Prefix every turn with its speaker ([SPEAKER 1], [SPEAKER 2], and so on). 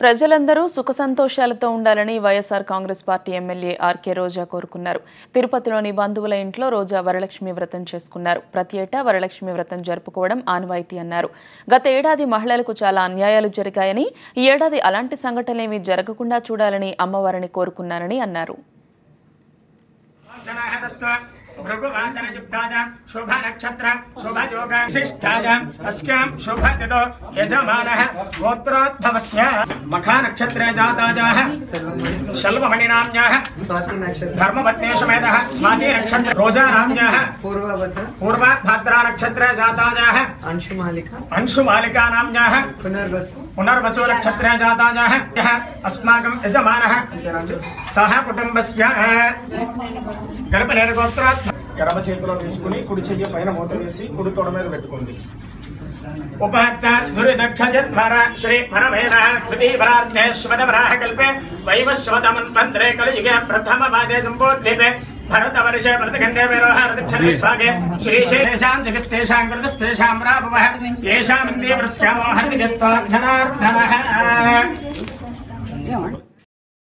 [SPEAKER 1] ప్రజలందరూ సుఖ సంతోషాలతో ఉండాలని YSR Congress party MLA RK Roja కోరుకున్నారు. తిరుపతిలోని బంధువుల ఇంట్లో రోజా వరలక్ష్మి వ్రతం చేసుకున్నారు. ప్రతి ఏటా వరలక్ష్మి వ్రతం జరుపుకోవడం ఆనవాయితీ అన్నారు. గత ఏడాది మహిళలకు చాలా అన్యాయాలు జరిగాయని, ఈ ఏడాది అలాంటి సంఘటనలేమీ జరగకుండా చూడాలని అమ్మవారిని కోరుకున్నారని అన్నారు.
[SPEAKER 2] भृगुवासनयुक्ताय शुभ नक्षत्र शुभ योग विशिष्टाय अस्यां शुभतिथौ यजमानः गोत्रोद्भवस्य मखा नक्षत्रे जातायाः शल्वमणिनाम्न्याः धर्मपत्नी समेतः स्वाति नक्षत्र रोजानाम्न्याः पूर्वभाद्रा नक्षत्रे जातायाः अंशुमालिका नाम्न्याः पुनर्वसु नक्षत्रे जातायाः अस्माकं यजमानः सह कुटुम्बस्य गणपनेरगोत्रा ఎడమ చేతిలో తీసుకుని కుడి చెయ్యి పైన మూత వేసి కుడి తొడ మీద పెట్టుకోండి. ఉపహత్త ధురిదక్షజద్వర శ్రీ పరమేశ కృతివరార్ధేశ్వరవరాహ కల్పే వైవస్వతమన్వంతరే కలియుగే ప్రథమ పాదే సంబోధ్యతే భరతవర్షే ప్రతిగండే విరోహ రక్షణే స్వాగే శ్రీశేషాం జగస్తేషాం కృతస్తేషాం రాభవః యేషాం దేవస్యామో హరిదిగస్తోర్ధనార్ధనః